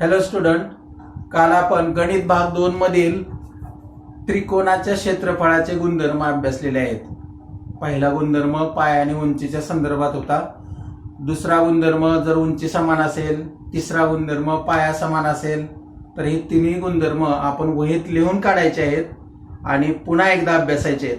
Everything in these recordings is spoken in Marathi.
हॅलो स्टुडंट, काल आपण गणित भाग 2 मधील त्रिकोणाच्या क्षेत्रफळाचे गुणधर्म अभ्यासलेले आहेत. पहिला गुणधर्म पाय आणि उंचीच्या संदर्भात होता. दुसरा गुणधर्म जर उंची समान असेल, तिसरा गुणधर्म पाया समान असेल तर हे तिन्ही गुणधर्म आपण वहीत लिहून काढायचे आहेत आणि पुन्हा एकदा अभ्यासायचे आहेत.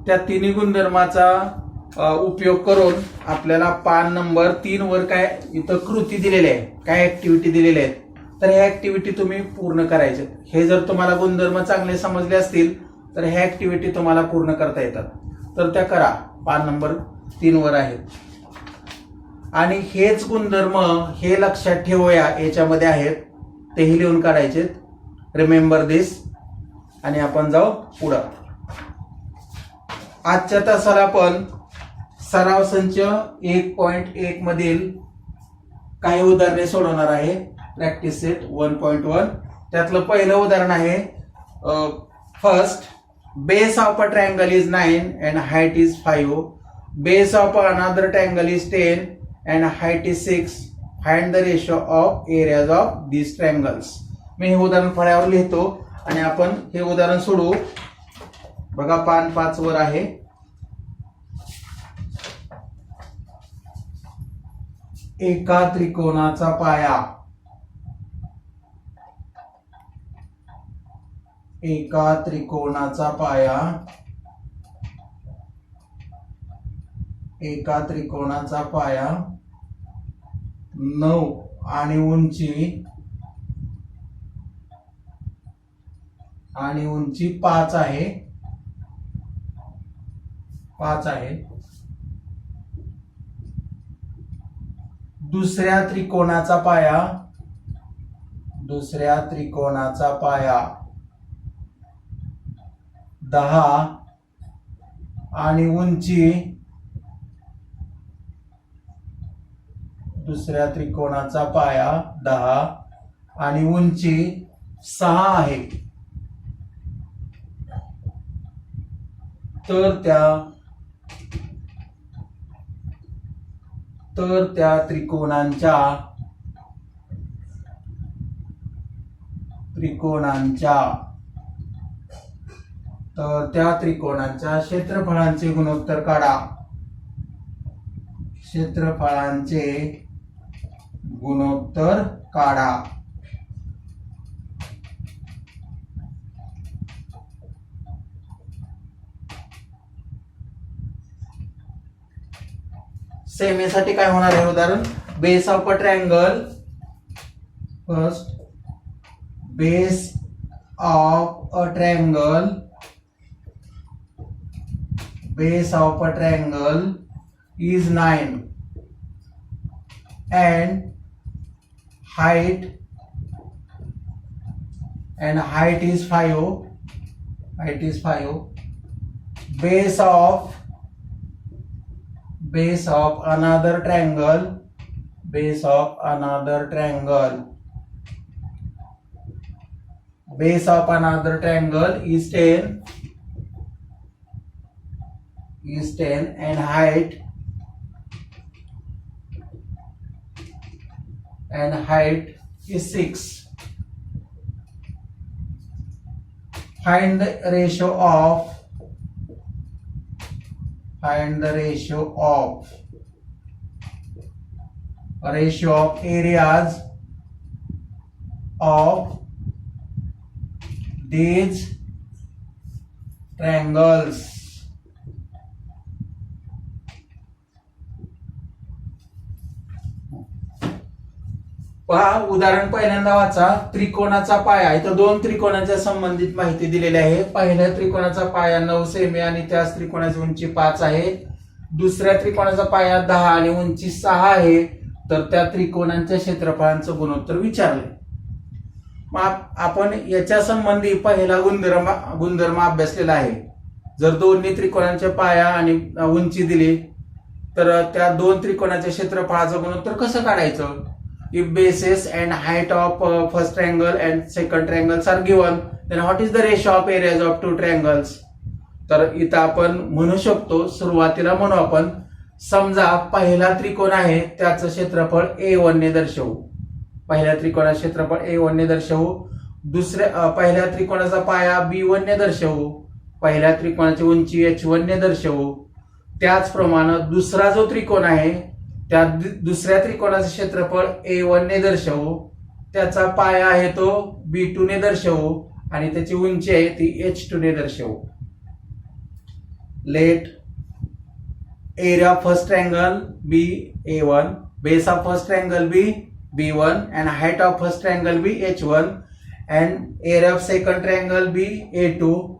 त्या तिन्ही गुणधर्माचा उपयोग करून आपल्याला पान नंबर 3 वर काय इथं कृती दिलेली आहे, काय ऍक्टिव्हिटी दिलेली आहेत, तर ह्या ऍक्टिव्हिटी तुम्ही पूर्ण करायचे. हे जर तुम्हाला गुणधर्म चांगले समजले असतील तर ह्या ऍक्टिव्हिटी तुम्हाला पूर्ण करता येतात, तर त्या करा. पान नंबर 3 वर आहेत आणि हेच गुणधर्म हे लक्षात ठेवूया याच्यामध्ये आहेत, तेही लिहून काढायचे. रिमेंबर दिस. आणि आपण जाऊ पुढं. आजच्या तासाला आपण सराव संच 1.1 मधील काही उदाहरणे सोडवणार आहे. प्रॅक्टिस सेट 1.1 त्यातलं पहिलं उदाहरण आहे. First, base of a triangle is 9 and height is 5. Base of another triangle is 10 and height is 6. Find the ratio of areas of these triangles. मी हे उदाहरण फळ्यावर लिहितो आणि आपण हे उदाहरण सोडवू. बघा, पान 5 वर आहे. एका त्रिकोणाचा पाया, एका त्रिकोणाचा पाया, एका त्रिकोणाचा पाया 9 आणि उंची 5 आहे. 5 आहे. दुसऱ्या त्रिकोणाचा पाया, दुसऱ्या त्रिकोणाचा पाया 10 आणि उंची, दुसऱ्या त्रिकोणाचा पाया 10 आणि उंची 6 आहे. तर त्या त्रिकोणांच्या क्षेत्रफळांचे गुणोत्तर काढा. क्षेत्रफळांचे गुणोत्तर काढा. सेमेसाठी काय होणार आहे उदाहरण? Base of a triangle. First, base of a triangle, base of a triangle is 9 and height is 5. Height is 5. Base of another triangle, base of another triangle, base of another triangle is 10 and height is 6. Find the ratio of areas of these triangles. पहा, उदाहरण पहिल्यांदा वाचा. त्रिकोणाचा पाया, इथं 2 त्रिकोणाच्या संबंधित माहिती दिलेली आहे. पहिल्या त्रिकोणाचा पाया 9 सेमी आणि त्याच त्रिकोणाची उंची 5 आहे. दुसऱ्या त्रिकोणाचा पाया 10 आणि उंची 6 आहे. तर त्या त्रिकोणांच्या क्षेत्रफळांचं गुणोत्तर विचारले. मग आपण याच्या संबंधी पहिला गुणधर्म अभ्यासलेला आहे. जर दोन्ही त्रिकोणांच्या पाया आणि उंची दिली तर त्या 2 त्रिकोणाच्या क्षेत्रफळाचं गुणोत्तर कसं काढायचं? If bases and height of first triangle and second triangles are given, then what is the ratio of areas of two triangles? तर इथं आपण म्हणू शकतो, सुरुवातीला म्हणू आपण, समजा पहिला त्रिकोण आहे त्याचं क्षेत्रफळ A1 ने दर्शवू. पहिल्या त्रिकोणाचे क्षेत्रफळ A1 ने दर्शवू. पहिल्या त्रिकोणाचा पाया B1 ने दर्शवू. पहिल्या त्रिकोणाची उंची H1 ने दर्शवू. त्याचप्रमाणे दुसरा जो त्रिकोण आहे त्या दुसऱ्या त्रिकोणाचे क्षेत्रफळ A1 ने दर्शवू. त्याचा पाया आहे तो B2 ने दर्शवू आणि त्याची उंची आहे ती H2 ने दर्शवू. Let area of first triangle be A1, base of first triangle be B1 and height of first triangle be H1 and area of second triangle be A2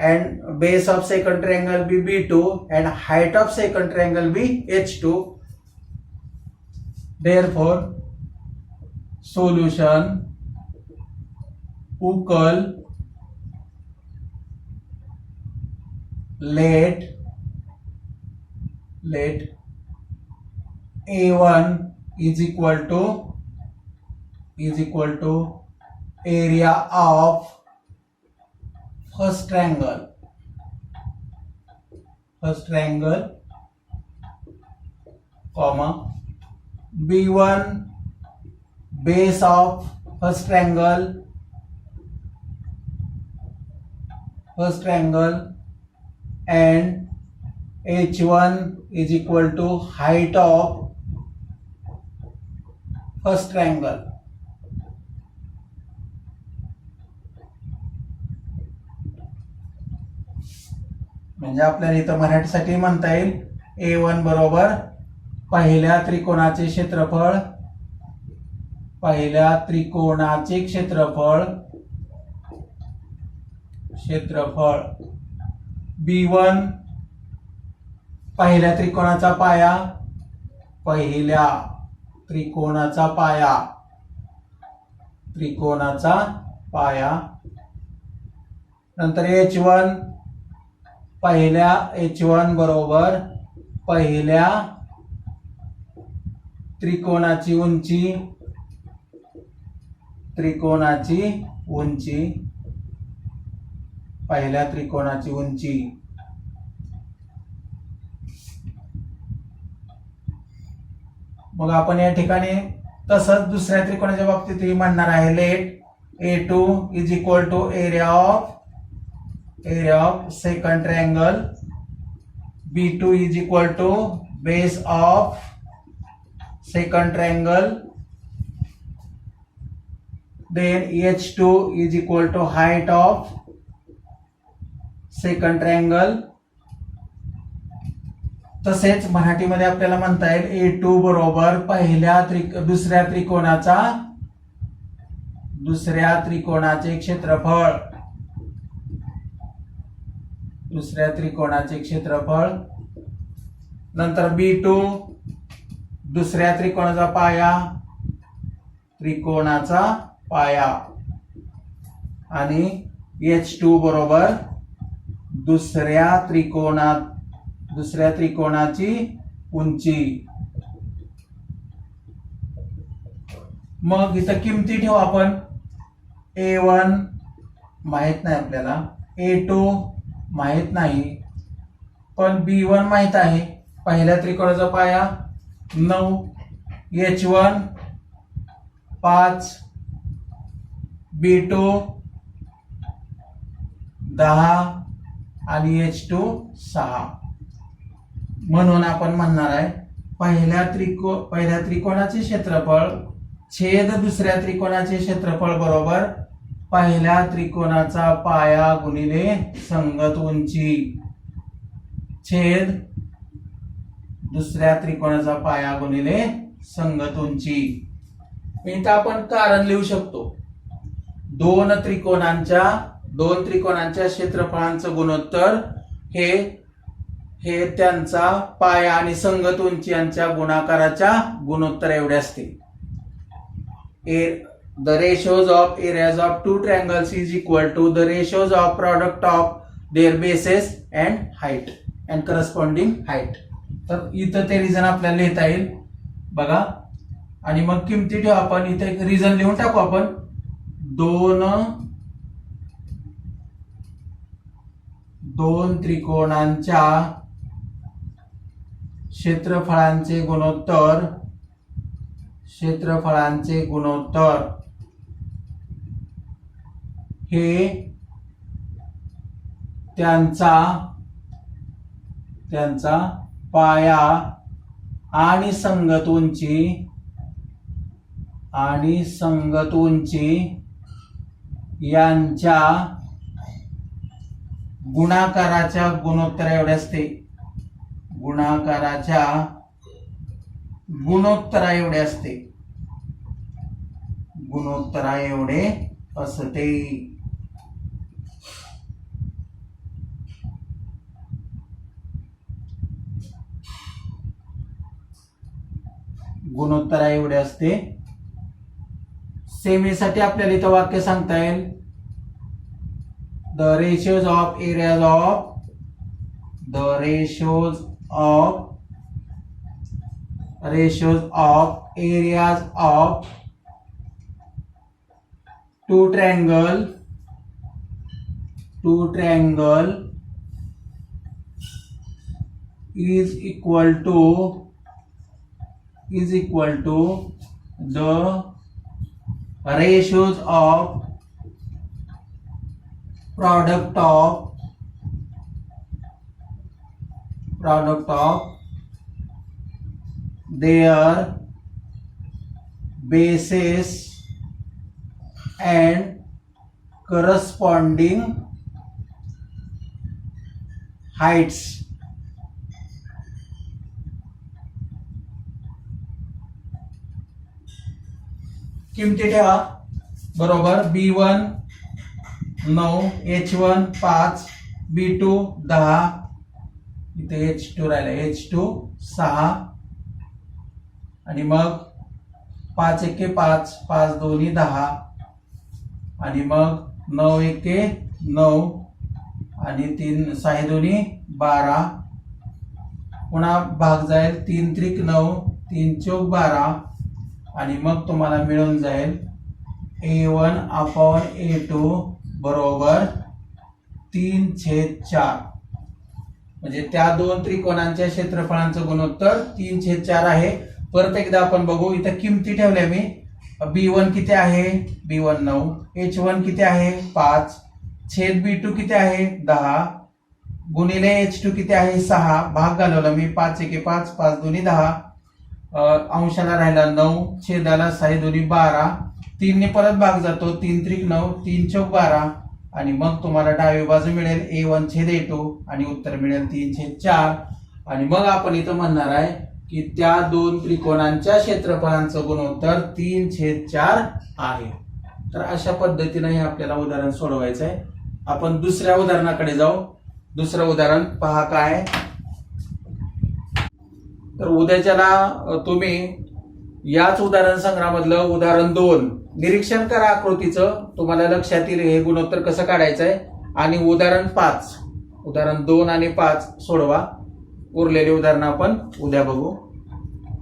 and base of second triangle be B2 and height of second triangle be H2. Therefore solution उकल let A1 is equal to area of first triangle comma B1 base of first triangle and H1 is equal to height of first triangle. म्हणजे आपल्याला इथं मराठीसाठी म्हणता येईल A1 बरोबर पहिल्या त्रिकोणाचे क्षेत्रफळ B1 पहिल्या त्रिकोणाचा पाया नंतर H1 बरोबर पहिल्या त्रिकोणाची उंची मग आपण या ठिकाणी तसंच दुसऱ्या त्रिकोणाच्या बाबतीतही म्हणणार आहे let A2 is equal to area of second triangle B2 is equal to base of second triangle then H2 is equal to height of second triangle. तसेच मराठीमध्ये आपल्याला म्हणता येईल A2 बरोबर दुसऱ्या त्रिकोणाचे क्षेत्रफळ नंतर B2 दुसऱ्या त्रिकोणाचा पाया आणि H2 बरोबर दुसऱ्या त्रिकोणाची उंची. मग इथं किमती ठेवू आपण. A1 माहित नाही आपल्याला, A2 माहित नाही, पण B1 माहित आहे. पहिल्या त्रिकोणाचा पाया 9, H1 5, B2 10 आणि H2 6. म्हणून आपण म्हणणार आहे पहिल्या त्रिकोणाचे क्षेत्रफळ छेद दुसऱ्या त्रिकोणाचे क्षेत्रफळ बरोबर पहिल्या त्रिकोणाचा पाया गुणिले संगत उंची छेद दुसऱ्या त्रिकोणाचा पाया गुणिले संगत उंची. इथं आपण कारण लिहू शकतो. दोन त्रिकोणांच्या क्षेत्रफळांचं गुणोत्तर हे त्यांचा पाया आणि संगत उंची यांच्या गुणाकाराच्या गुणोत्तर एवढे असते. The ratios of areas of two triangles is equal to the ratios of product of their bases and height and corresponding height. तर इथं ते रिझन आपल्याला लिहिता येईल बघा. आणि मग किमती ठेवू आपण. इथे एक रिझन लिहून टाकू आपण. दोन त्रिकोणांच्या क्षेत्रफळांचे गुणोत्तर क्षेत्रफळांचे गुणोत्तर हे त्यांचा पाया आणि संगत उंची यांच्या गुणाकाराच्या गुणोत्तरा एवढे असते. गुणाकाराच्या गुणोत्तरा एवढे असते. गुणोत्तरा एवढे असते. गुणोत्तरा एवढे असते. सेमीसाठी आपल्याला इथं वाक्य सांगता येईल. The ratios of areas of two triangle is equal to the ratios of product of their bases and corresponding heights. किमती ठेवा. बरोबर B1 9, H1 5, B2 10, इथे H2 राहिला, H2 6 आणि मग 5 एके 5, 5 दोन्ही 10 आणि मग 9 एके 9 आणि 3 6 दोन्ही 12. पुन्हा भाग जाईल 3 त्रिक 9, 3 चौक 12 आणि मग तुम्हाला मिळून जाईल A1 अपॉन A2 बरोबर 3/4. म्हणजे त्या दोन त्रिकोणांच्या क्षेत्रफळांचं गुणोत्तर 3/4 आहे. परत एकदा आपण बघू. इथं किमती ठेवल्या मी. B1 किती आहे? B1 9, H1 किती आहे? 5 छेद B2 किती आहे? 10 गुणिले H2 किती आहे? 6. भाग घालवला मी 5 एके 5, 5 दोन्ही 10 अंशाला राहिला 9 छेदाला 6 दोन्ही 12. 3 ने परत भाग जातो 3 त्रिक 9, 3 चौक 12 आणि मग तुम्हाला डावी बाजू मिळेल A1 छेद A2 आणि उत्तर मिळेल 3/4. आणि मग आपण इथं म्हणणार आहे की त्या दोन त्रिकोणांच्या क्षेत्रफळांचं गुणोत्तर 3/4 आहे. तर अशा पद्धतीने हे आपल्याला उदाहरण सोडवायचं आहे. आपण दुसऱ्या उदाहरणाकडे जाऊ. दुसरं उदाहरण पहा काय. तर उद्याच्याला तुम्ही याच उदाहरण संग्रहामधलं उदाहरण 2 निरीक्षण करा आकृतीचं. तुम्हाला लक्षात येईल हे गुणोत्तर कसं काढायचं आहे. आणि उदाहरण 2 आणि 5 सोडवा. उरलेली उदाहरणं आपण उद्या बघू.